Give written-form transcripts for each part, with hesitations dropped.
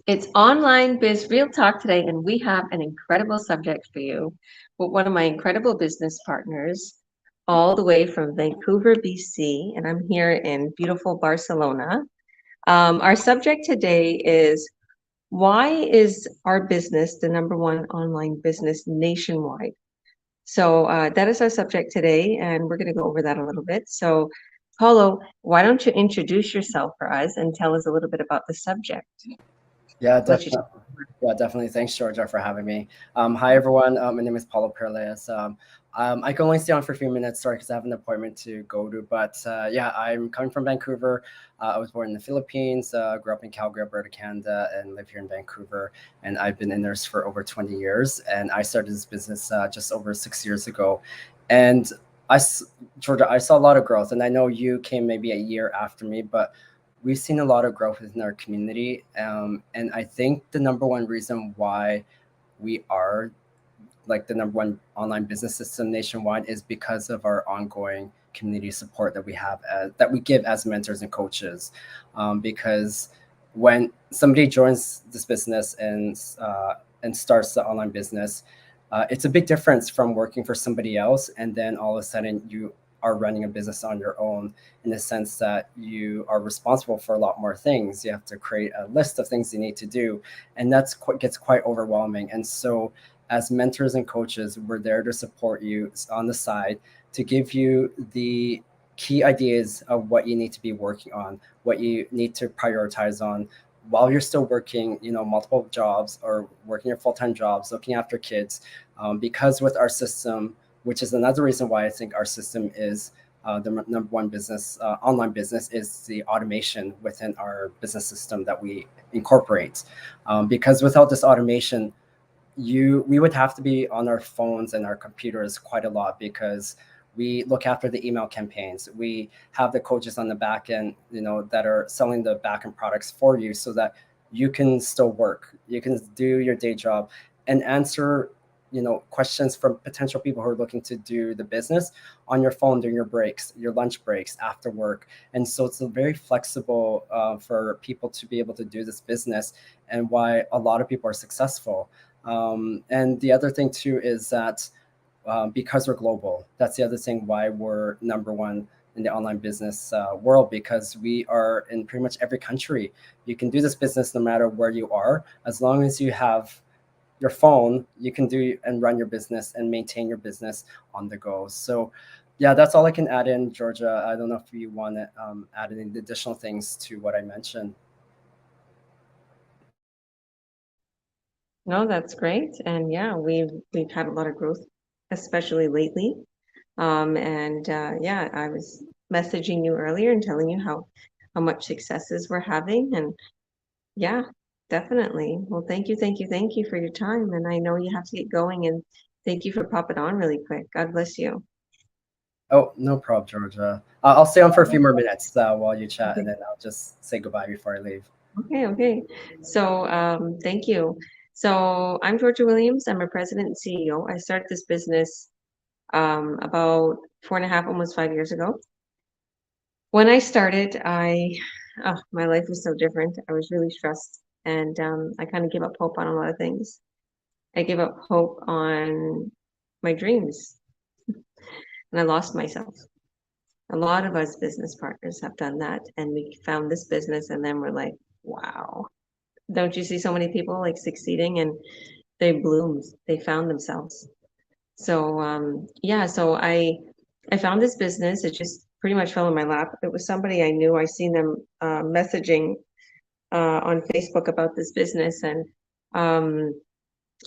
It's Online Biz Real Talk today, and we have an incredible subject for you with one of my incredible business partners, all the way from Vancouver, BC, and I'm here in beautiful Barcelona. Our subject today is why is our business the number one online business nationwide? So that is our subject today, and we're going to go over that a little bit. So, Paulo, why don't you introduce yourself for us and tell us a little bit about the subject? Yeah, Let you. definitely. Yeah, definitely. Thanks, Georgia, for having me. Hi, everyone. My name is Paulo Perles. I can only stay on for a few minutes, sorry, because I have an appointment to go to. But yeah, I'm coming from Vancouver. I was born in the Philippines, grew up in Calgary, Alberta, Canada, and live here in Vancouver. And I've been in nurse for over 20 years. And I started this business just over 6 years ago. And Georgia, I saw a lot of growth. And I know you came maybe a year after me, but we've seen a lot of growth within our community. And I think the number one reason why we are like the number one online business system nationwide is because of our ongoing community support that we have that we give as mentors and coaches. Because when somebody joins this business and starts the online business, it's a big difference from working for somebody else and then all of a sudden you are running a business on your own, in the sense that you are responsible for a lot more things. You have to create a list of things you need to do, and gets quite overwhelming. And so as mentors and coaches, we're there to support you on the side, to give you the key ideas of what you need to be working on, what you need to prioritize on while you're still working, multiple jobs or working your full-time jobs, looking after kids. Because with our system, which is another reason why I think our system is the number one business, online business, is the automation within our business system that we incorporate. Because without this automation, we would have to be on our phones and our computers quite a lot, because we look after the email campaigns. We have the coaches on the back end, that are selling the back end products for you, so that you can still work, you can do your day job and answer questions from potential people who are looking to do the business on your phone during your breaks, your lunch breaks, after work. And so it's a very flexible for people to be able to do this business, and why a lot of people are successful. And the other thing too is that because we're global, that's the other thing why we're number one in the online business world, because we are in pretty much every country. You can do this business no matter where you are, as long as you have your phone. You can do and run your business and maintain your business on the go. So yeah, that's all I can add in, Georgia. I don't know if you want to add any additional things to what I mentioned. No, that's great. And yeah, we've had a lot of growth, especially lately. And yeah, I was messaging you earlier and telling you how much successes we're having. And yeah, definitely. Well, thank you for your time. And I know you have to get going, and thank you for popping on really quick. God bless you. Oh, no problem, Georgia. I'll stay on for a few more minutes while you chat, and Okay, then I'll just say goodbye before I leave. okay. So thank you. So I'm Georgia Williams. I'm a president and CEO. I started this business about 4.5, almost 5 years ago. When I started, oh, my life was so different. I was really stressed, and I kind of gave up hope on a lot of things. I gave up hope on my dreams, and I lost myself. A lot of us business partners have done that, and we found this business, and then we're like, wow. Don't you see so many people like succeeding and they bloomed, they found themselves. So yeah, so I found this business. It just pretty much fell in my lap. It was somebody I knew. I seen them messaging on Facebook about this business, and um,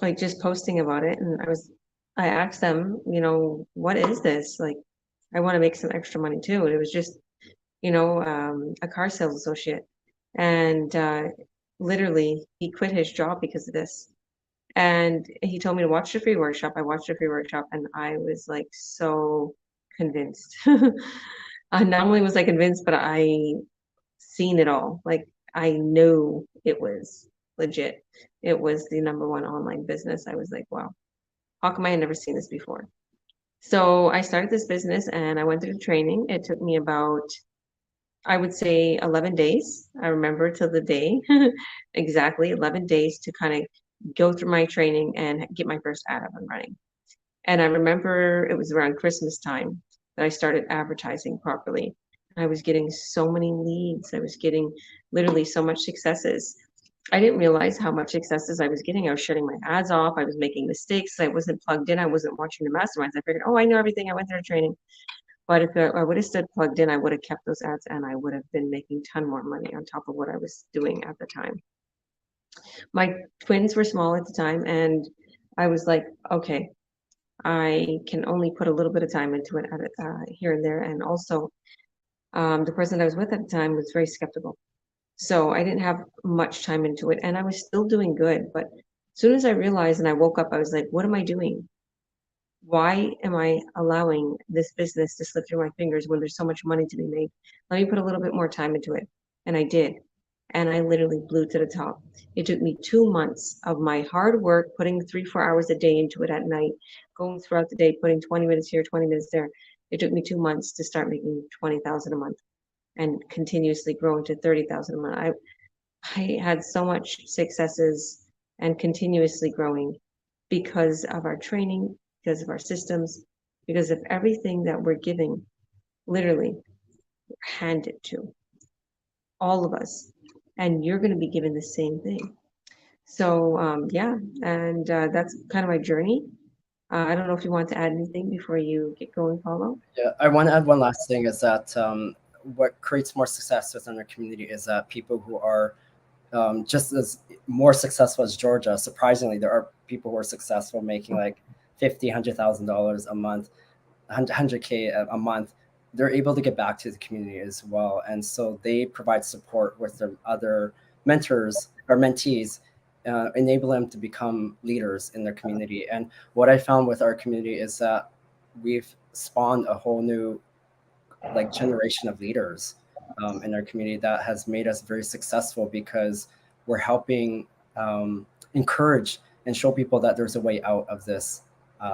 like just posting about it. And I asked them, what is this? Like, I want to make some extra money too. And it was just, a car sales associate. And literally, he quit his job because of this. And he told me to watch the free workshop. I watched the free workshop, and I was like so convinced. Not only was I convinced, but I seen it all. Like, I knew it was legit. It was the number one online business. I was like, wow, how come I had never seen this before? So I started this business and I went through the training. It took me about I would say 11 days. I remember till the day, exactly 11 days to kind of go through my training and get my first ad up and running. And I remember it was around Christmas time that I started advertising properly. I was getting so many leads. I was getting literally so much successes. I didn't realize how much successes I was getting. I was shutting my ads off. I was making mistakes. I wasn't plugged in. I wasn't watching the masterminds. I figured, oh, I know everything. I went through training. But if I would have stood plugged in, I would have kept those ads and I would have been making a ton more money on top of what I was doing at the time. My twins were small at the time, and I was like, okay, I can only put a little bit of time into it here and there. And also, the person I was with at the time was very skeptical. So I didn't have much time into it, and I was still doing good. But as soon as I realized and I woke up, I was like, what am I doing? Why am I allowing this business to slip through my fingers when there's so much money to be made? Let me put a little bit more time into it. And I did. And I literally blew to the top. It took me 2 months of my hard work, putting 3, 4 hours a day into it at night, going throughout the day, putting 20 minutes here, 20 minutes there. It took me 2 months to start making 20,000 a month and continuously growing to 30,000 a month. I had so much successes and continuously growing because of our training, because of our systems, because of everything that we're giving, literally handed to all of us. And you're going to be given the same thing. So, yeah, and that's kind of my journey. I don't know if you want to add anything before you get going, Paulo. Yeah, I want to add one last thing is that what creates more success within our community is that people who are just as more successful as Georgia. Surprisingly, there are people who are successful making like $50,000, $100,000 a month, 100K a month. They're able to get back to the community as well, and so they provide support with their other mentors or mentees, enable them to become leaders in their community. And what I found with our community is that we've spawned a whole new like generation of leaders in our community that has made us very successful because we're helping encourage and show people that there's a way out of this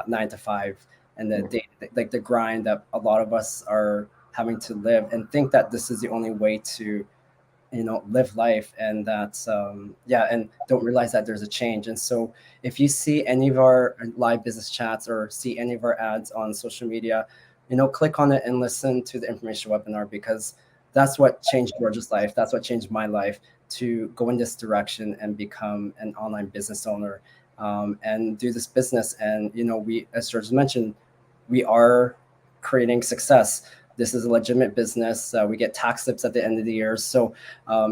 9 to 5 and the day, like the grind that a lot of us are having to live, and think that this is the only way to live life, and that's yeah, and don't realize that there's a change. And so if you see any of our live business chats or see any of our ads on social media, click on it and listen to the information webinar, because that's what changed George's life. That's what changed my life, to go in this direction and become an online business owner, and do this business. And we, as George mentioned, we are creating success. This is a legitimate business. We get tax slips at the end of the year. So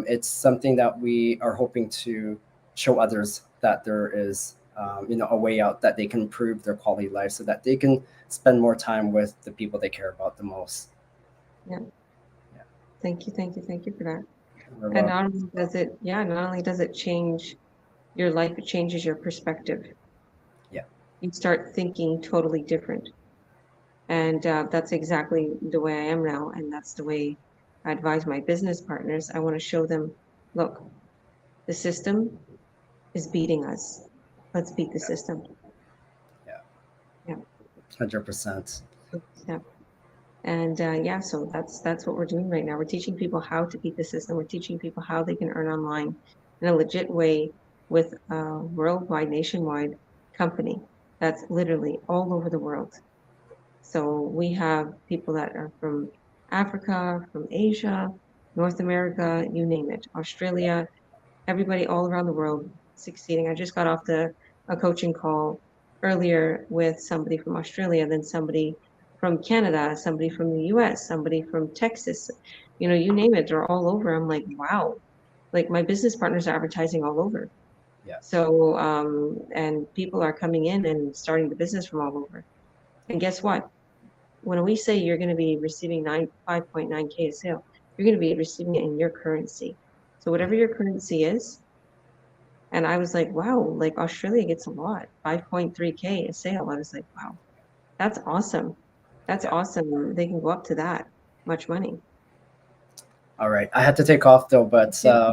it's something that we are hoping to show others that there is, a way out, that they can improve their quality of life so that they can spend more time with the people they care about the most. Yeah. Yeah. Thank you, thank you, thank you for that. We're And welcome. not only does it change your life, it changes your perspective. Yeah. You start thinking totally different. And that's exactly the way I am now. And that's the way I advise my business partners. I want to show them, look, the system is beating us. Let's beat the system. Yeah. Yeah. 100%. Yeah. And yeah, so that's what we're doing right now. We're teaching people how to beat the system. We're teaching people how they can earn online in a legit way with a worldwide, nationwide company that's literally all over the world. So we have people that are from Africa, from Asia, North America, you name it, Australia, everybody all around the world succeeding. I just got off a coaching call earlier with somebody from Australia, then somebody from Canada, somebody from the US, somebody from Texas, you name it, they're all over. I'm like, wow, like my business partners are advertising all over. Yeah. So, and people are coming in and starting the business from all over. And guess what? When we say you're going to be receiving 5.9K a sale, you're going to be receiving it in your currency. So whatever your currency is, and I was like, wow, like Australia gets a lot, 5.3K a sale. I was like, wow, that's awesome. That's Yeah. awesome. They can go up to that much money. All right. I had to take off though, but Yeah,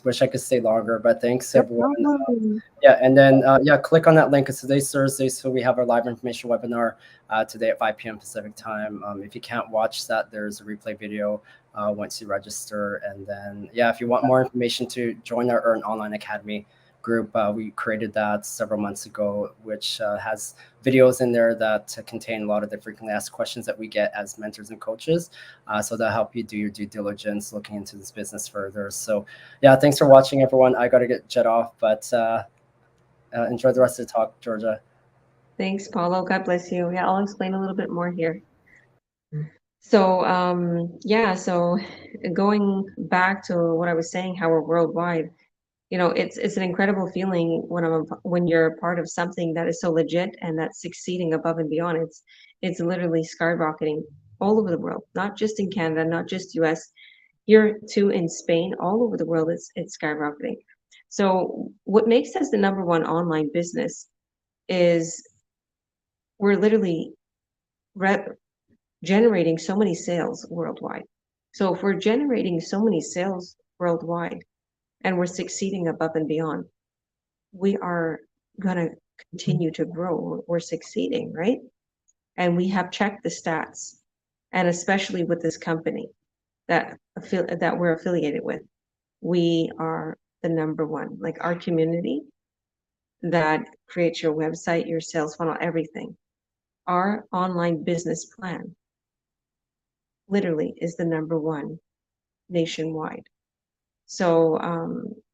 wish I could stay longer. But thanks no everyone. problem. Yeah, and then yeah, click on that link. It's today's Thursday, so we have our live information webinar today at 5 p.m. Pacific time. If you can't watch that, there's a replay video once you register. And then, yeah, if you want more information to join our Earn Online Academy group, we created that several months ago, which has videos in there that contain a lot of the frequently asked questions that we get as mentors and coaches. So that'll help you do your due diligence looking into this business further. So yeah, thanks for watching, everyone. I got to get jet off, but enjoy the rest of the talk, Georgia. Thanks, Paulo. God bless you. Yeah, I'll explain a little bit more here. So, yeah, so going back to what I was saying, how we're worldwide, it's an incredible feeling when you're a part of something that is so legit and that's succeeding above and beyond. It's literally skyrocketing all over the world, not just in Canada, not just US, here too in Spain, all over the world, it's skyrocketing. So what makes us the number one online business is we're literally generating so many sales worldwide. So if we're generating so many sales worldwide and we're succeeding above and beyond, we are going to continue to grow. We're succeeding, right? And we have checked the stats, and especially with this company that we're affiliated with, we are the number one. Like our community that creates your website, your sales funnel, everything. Our online business plan literally is the number one nationwide. So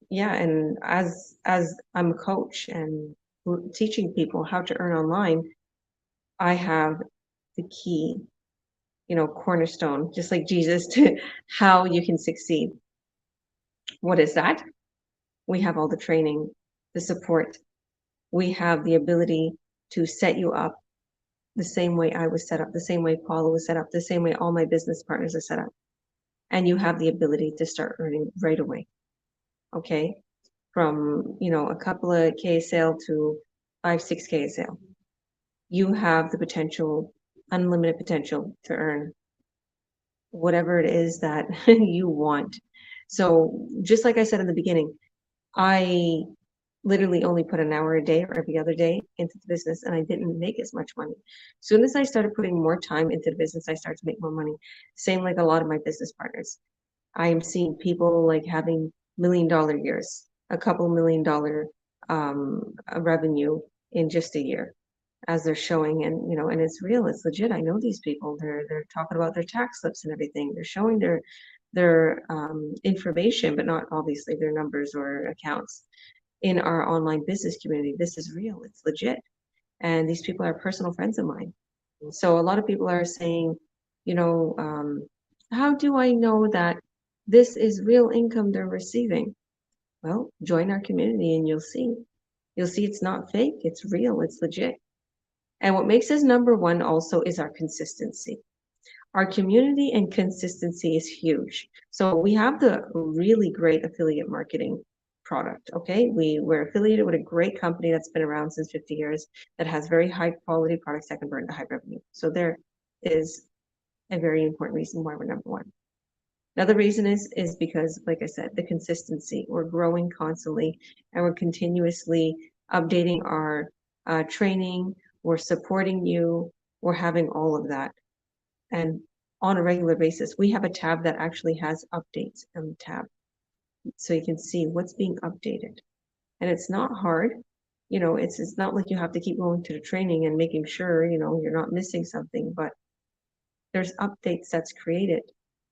yeah, and as I'm a coach and teaching people how to earn online, I have the key, cornerstone, just like Jesus, to how you can succeed. What is that? We have all the training, the support. We have the ability to set you up the same way I was set up, the same way Paula was set up, the same way all my business partners are set up. And you have the ability to start earning right away. Okay. From, a couple of K a sale to 5, 6K a sale. You have the potential, unlimited potential to earn whatever it is that you want. So just like I said in the beginning, I literally only put an hour a day or every other day into the business, and I didn't make as much money. As soon as I started putting more time into the business, I started to make more money. Same like a lot of my business partners. I am seeing people like having $1 million years, a couple $1 million revenue in just a year, as they're showing. And and it's real, it's legit. I know these people. They're talking about their tax slips and everything. They're showing their information, but not obviously their numbers or accounts in our online business community. This is real, it's legit. And these people are personal friends of mine. So a lot of people are saying, how do I know that this is real income they're receiving? Well, join our community and you'll see. You'll see it's not fake, it's real, it's legit. And what makes us number one also is our consistency. Our community and consistency is huge. So we have the really great affiliate marketing product. Okay. We're affiliated with a great company that's been around since 50 years that has very high quality products that convert into high revenue. So there is a very important reason why we're number one. Another reason is because, like I said, the consistency. We're growing constantly and we're continuously updating our training. We're supporting you. We're having all of that. And on a regular basis, we have a tab that actually has updates on the tab. So you can see what's being updated. And it's not hard. It's not like you have to keep going to the training and making sure, you're not missing something, but there's updates that's created.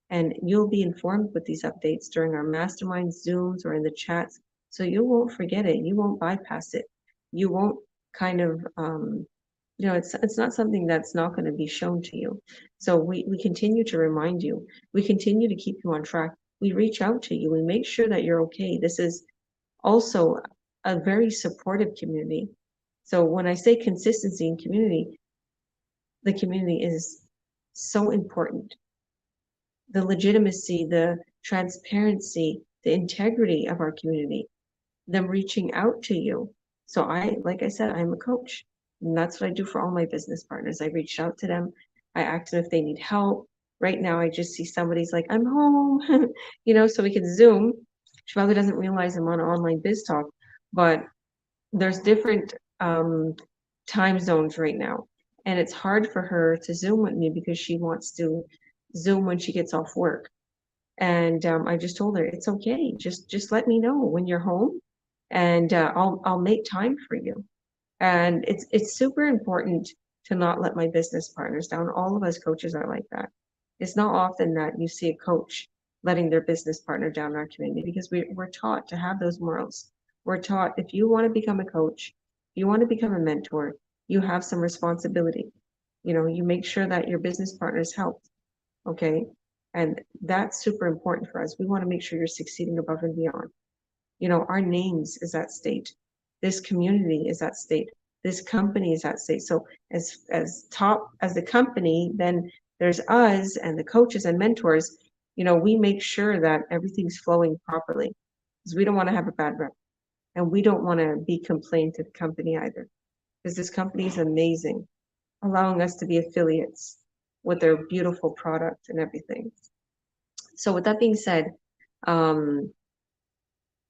And you'll be informed with these updates during our mastermind Zooms or in the chats. So you won't forget it. You won't bypass it. You won't kind of, it's not something that's not going to be shown to you. So we continue to remind you. We continue to keep you on track. We reach out to you. We make sure that you're okay. This is also a very supportive community. So when I say consistency in community, the community is so important. The legitimacy, the transparency, the integrity of our community, them reaching out to you. So like I said, I'm a coach. And that's what I do for all my business partners. I reached out to them. I asked them if they need help. Right now, I just see somebody's like, I'm home, so we can Zoom. She probably doesn't realize I'm on online biz talk, but there's different time zones right now. And it's hard for her to Zoom with me because she wants to Zoom when she gets off work. And I just told her, it's okay. Just let me know when you're home, and I'll make time for you. And it's super important to not let my business partners down. All of us coaches are like that. It's not often that you see a coach letting their business partner down in our community, because we're taught to have those morals. We're taught, if you want to become a coach, if you want to become a mentor, you have some responsibility. You make sure that your business partner's help. Okay. And that's super important for us. We want to make sure you're succeeding above and beyond. Our names is at stake. This community is at stake. This company is at stake. So as top as the company, then there's us and the coaches and mentors. We make sure that everything's flowing properly, because we don't want to have a bad rep, and we don't want to be complained to the company either, because this company is amazing, allowing us to be affiliates with their beautiful product and everything. So with that being said, um,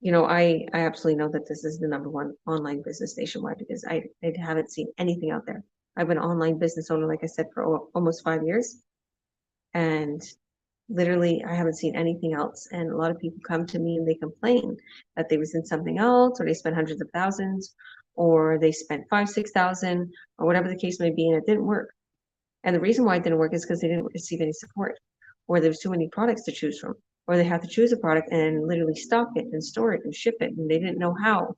I absolutely know that this is the number one online business nationwide, because I haven't seen anything out there. I've been an online business owner, like I said, for almost 5 years, and literally I haven't seen anything else. And a lot of people come to me and they complain that they was in something else, or they spent hundreds of thousands, or they spent 5, 6 thousand, or whatever the case may be, and it didn't work. And the reason why it didn't work is because they didn't receive any support, or there was too many products to choose from, or they had to choose a product and literally stock it and store it and ship it, and they didn't know how.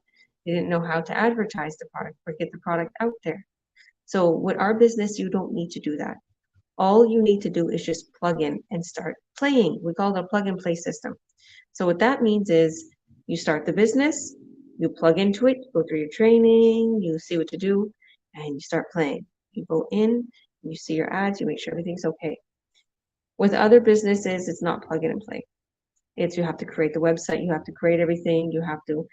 They didn't know how to advertise the product or get the product out there. So with our business, you don't need to do that. All you need to do is just plug in and start playing. We call it a plug and play system. So what that means is, you start the business, you plug into it, you go through your training, you see what to do, and you start playing. You go in, you see your ads, you make sure everything's okay. With other businesses, it's not plug in and play. It's, you have to create the website, you have to create everything, you have to,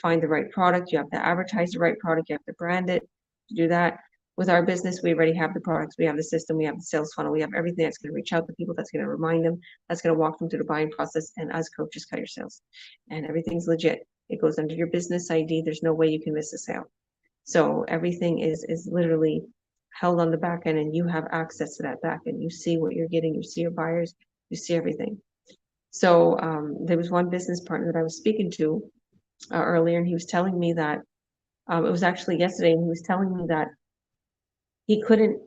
find the right product, you have to advertise the right product, you have to brand it. To do that, with our business, we already have the products, we have the system, we have the sales funnel, we have everything that's going to reach out to people, that's going to remind them, that's going to walk them through the buying process, and as coaches, cut your sales. And everything's legit. It goes under your business ID. There's no way you can miss a sale. So everything is literally held on the back end, and you have access to that back end. You see what you're getting, you see your buyers, you see everything. So there was one business partner that I was speaking to earlier, and he was telling me that it was actually yesterday, and he was telling me that he couldn't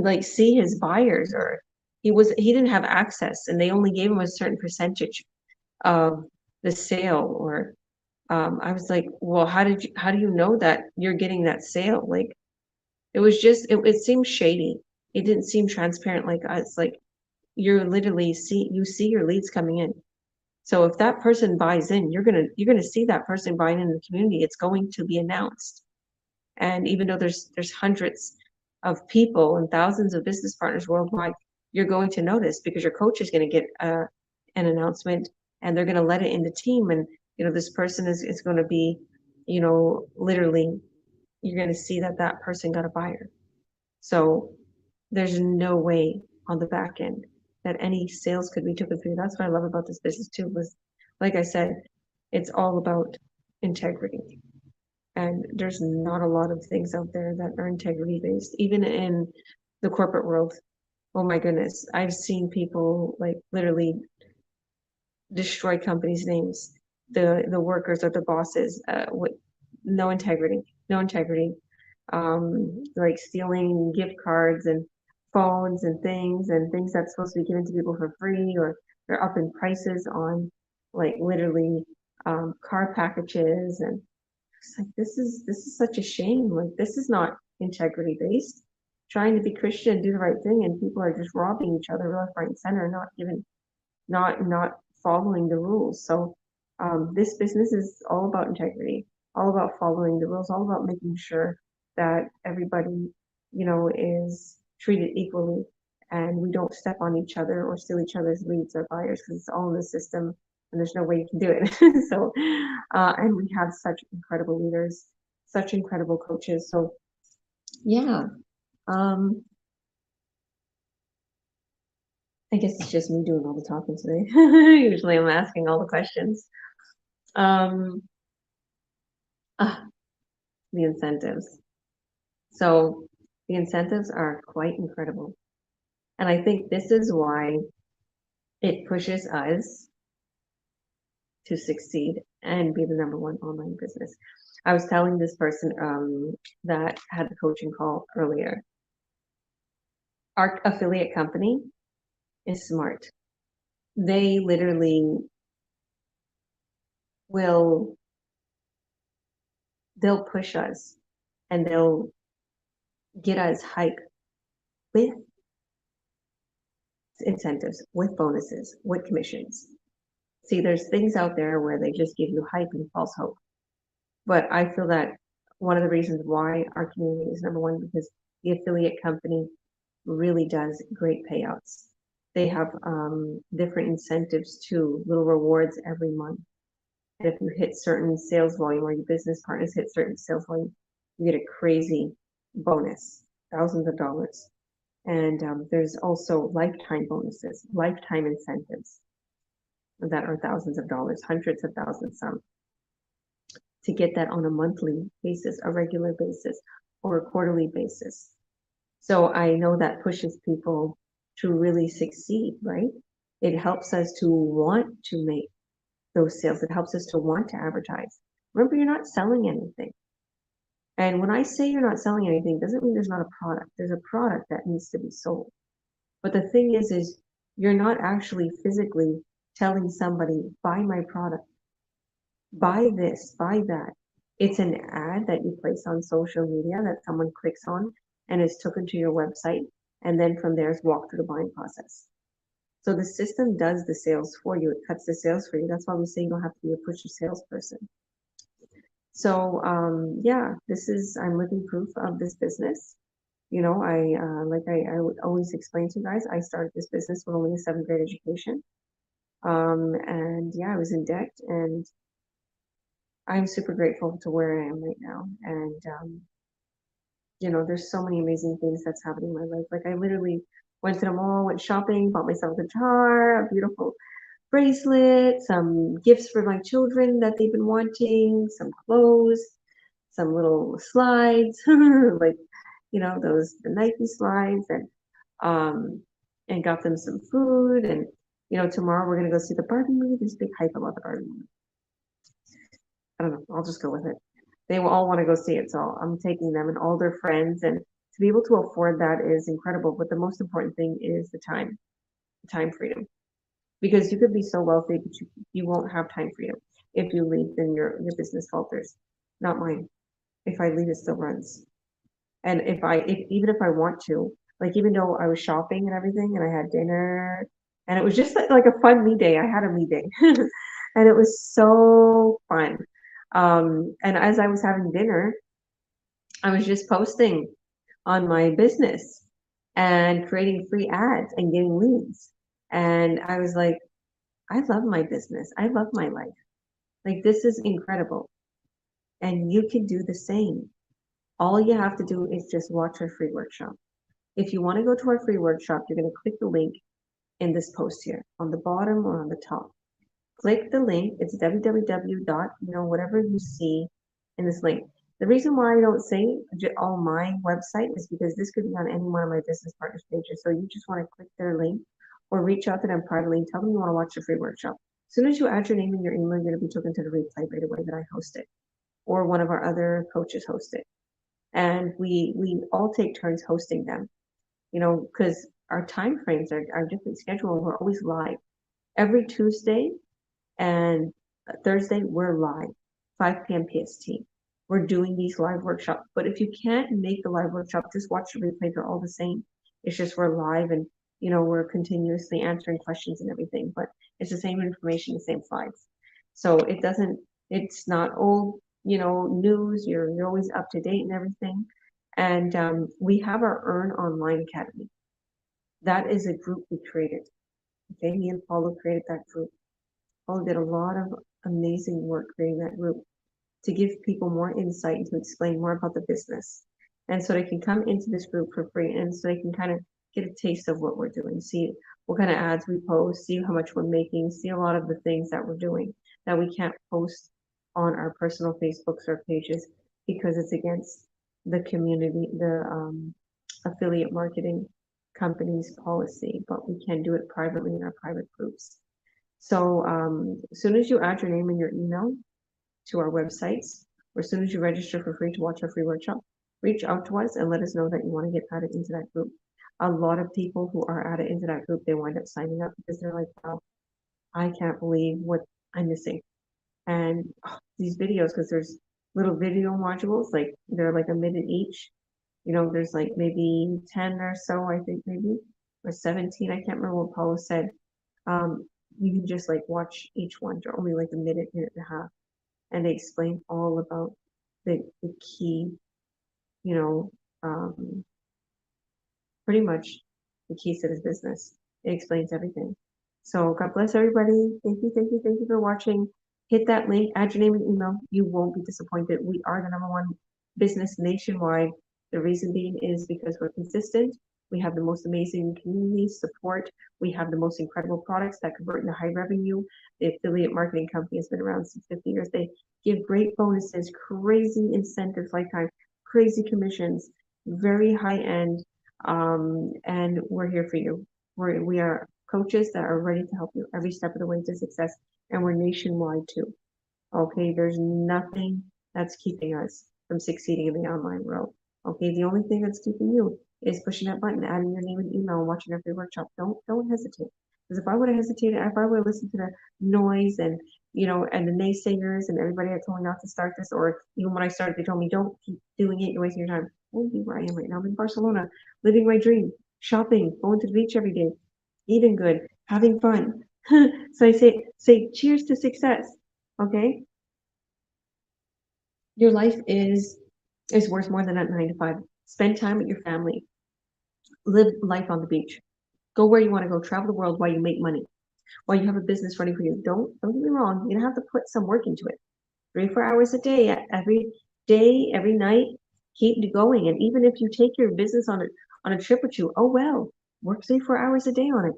like see his buyers, or he didn't have access, and they only gave him a certain percentage of the sale. Or I was like, well, how do you know that you're getting that sale? Like, it was just, it seemed shady. It didn't seem transparent like us. Like, you're literally you see your leads coming in. So if that person buys in, you're gonna see that person buying in the community. It's going to be announced. And even though there's hundreds of people and thousands of business partners worldwide, you're going to notice, because your coach is going to get an announcement, and they're going to let it in the team. And this person is going to be, literally, you're going to see that that person got a buyer. So there's no way on the back end that any sales could be taken through. That's what I love about this business too, was, like I said, it's all about integrity. And there's not a lot of things out there that are integrity based, even in the corporate world. Oh my goodness. I've seen people like literally destroy companies' names, the workers or the bosses, with no integrity, no integrity. Like stealing gift cards and phones and things that's supposed to be given to people for free, or they're up in prices on, like, literally car packages. And it's like, this is such a shame. Like, this is not integrity based. Trying to be Christian, do the right thing, and people are just robbing each other left, right, and center, not following the rules. So this business is all about integrity, all about following the rules, all about making sure that everybody, is treated equally, and we don't step on each other or steal each other's leads or buyers, because it's all in the system, and there's no way you can do it. So, and we have such incredible leaders, such incredible coaches. So, yeah. Um, I guess it's just me doing all the talking today. Usually I'm asking all the questions. Um, the incentives. So the incentives are quite incredible. And I think this is why it pushes us to succeed and be the number one online business. I was telling this person that had the coaching call earlier. Our affiliate company is smart. They literally they'll push us and they'll get us hype with incentives, with bonuses, with commissions. See, there's things out there where they just give you hype and false hope. But I feel that one of the reasons why our community is number one, because the affiliate company really does great payouts. They have different incentives too, little rewards every month. And if you hit certain sales volume or your business partners hit certain sales volume, you get a crazy bonus, thousands of dollars. And there's also lifetime bonuses, lifetime incentives that are thousands of dollars, hundreds of thousands, some, to get that on a monthly basis, a regular basis, or a quarterly basis. So I know that pushes people to really succeed, right? It helps us to want to make those sales. It helps us to want to advertise. Remember, you're not selling anything. And when I say you're not selling anything, doesn't mean there's not a product. There's a product that needs to be sold. But the thing is you're not actually physically telling somebody, buy my product, buy this, buy that. It's an ad that you place on social media that someone clicks on and is taken to your website. And then from there is walked through the buying process. So the system does the sales for you. It cuts the sales for you. That's why we say you don't have to be a pushy salesperson. So yeah, I'm living proof of this business. You know, I would always explain to you guys, I started this business with only a 7th grade education. And yeah, I was in debt, and I'm super grateful to where I am right now. And you know, there's so many amazing things that's happening in my life. Like I literally went to the mall, went shopping, bought myself a guitar, a beautiful bracelet, some gifts for my children that they've been wanting, some clothes, some little slides, like, you know, the Nike slides, and got them some food. And, you know, tomorrow we're going to go see the Barbie movie. There's big hype about the Barbie movie. I don't know. I'll just go with it. They will all want to go see it. So I'm taking them and all their friends. And to be able to afford that is incredible. But the most important thing is the time freedom. Because you could be so wealthy, but you won't have time freedom. If you leave, then your business falters. Not mine. If I leave, it still runs. And even if I want to, like even though I was shopping and everything, and I had dinner, and it was just like a fun me day. I had a me day, and it was so fun. And as I was having dinner, I was just posting on my business and creating free ads and getting leads. And I was like, I love my business. I love my life. Like this is incredible. And you can do the same. All you have to do is just watch our free workshop. If you want to go to our free workshop, you're going to click the link in this post here on the bottom or on the top. Click the link. It's www. Whatever you see in this link. The reason why I don't say all my website is because this could be on any one of my business partners pages. So you just want to click their link or reach out to them privately and tell them you want to watch the free workshop. As soon as you add your name and your email, you're going to be taken to the replay right away that I host it, or one of our other coaches host it. And we all take turns hosting them, you know, because our time frames are different schedule. We're always live. Every Tuesday and Thursday, we're live, 5 p.m. PST. We're doing these live workshops. But if you can't make the live workshop, just watch the replay. They're all the same. It's just we're live and, you know, we're continuously answering questions and everything. But it's the same information, the same slides. So it's not old, you know, news. You're always up to date and everything. And we have our Earn Online Academy. That is a group we created. Okay, me and Paulo created that group. Paulo did a lot of amazing work creating that group to give people more insight and to explain more about the business. And so they can come into this group for free, and so they can kind of get a taste of what we're doing, see what kind of ads we post, see how much we're making, see a lot of the things that we're doing that we can't post on our personal Facebooks or pages because it's against the community, the affiliate marketing company's policy, but we can do it privately in our private groups. So as soon as you add your name and your email to our websites, or as soon as you register for free to watch our free workshop, reach out to us and let us know that you want to get added into that group. A lot of people who are added into that group, they wind up signing up because they're like, wow, I can't believe what I'm missing. And these videos, because there's little video modules, like they're like a minute each. You know, there's like maybe 10 or so, I think maybe, or 17. I can't remember what Paulo said. You can just like watch each one. They're only like a minute, minute and a half. And they explain all about the key, you know, pretty much the keys to this business. It explains everything. So God bless everybody. Thank you, thank you, thank you for watching. Hit that link, add your name and email. You won't be disappointed. We are the #1 business nationwide. The reason being is because we're consistent. We have the most amazing community support. We have the most incredible products that convert into high revenue. The affiliate marketing company has been around since 50 years. They give great bonuses, crazy incentives, lifetime, crazy commissions, very high end. And we're here for you. We are coaches that are ready to help you every step of the way to success, and we're nationwide too. Okay, there's nothing that's keeping us from succeeding in the online world. Okay, the only thing that's keeping you is pushing that button, adding your name and email, and watching every workshop. Don't hesitate. Because if I would have hesitated, if I would have listened to the noise and and the naysayers and everybody that told me not to start this, or even when I started, they told me don't keep doing it, you're wasting your time. I wouldn't be where I am right now. I'm in Barcelona, living my dream, shopping, going to the beach every day, eating good, having fun. So I say cheers to success. Okay. Your life is worth more than that 9 to 5. Spend time with your family. Live life on the beach. Go where you want to go. Travel the world while you make money. While you have a business running for you. Don't get me wrong. You're gonna have to put some work into it. 3-4 hours a day, every day, every night. Keep going. And even if you take your business on a trip with you, oh well, work 3-4 hours a day on it.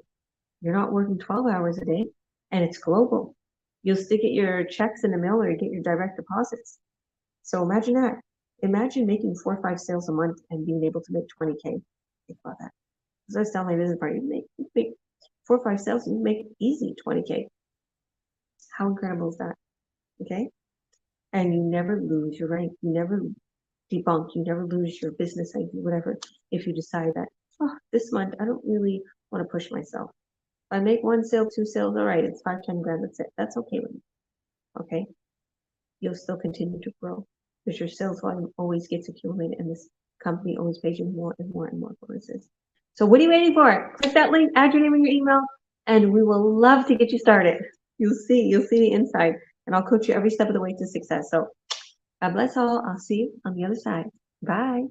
You're not working 12 hours a day, and it's global. You'll still get your checks in the mail, or you get your direct deposits. So imagine that. Imagine making 4 or 5 sales a month and being able to make 20K. Think about that. Because I was telling my business partner, you make 4 or 5 sales, you make easy 20K. How incredible is that? Okay? And you never lose your rank. You never debunk. You never lose your business idea, whatever. If you decide that, this month I don't really want to push myself. If I make 1 sale, 2 sales, all right, it's 5-10 grand. That's it. That's okay with me. Okay? You'll still continue to grow because your sales volume always gets accumulated, and this company always pays you more and more and more bonuses. So what are you waiting for? Click that link, add your name and your email, and we will love to get you started. You'll see the inside, and I'll coach you every step of the way to success. So God bless all. I'll see you on the other side. Bye.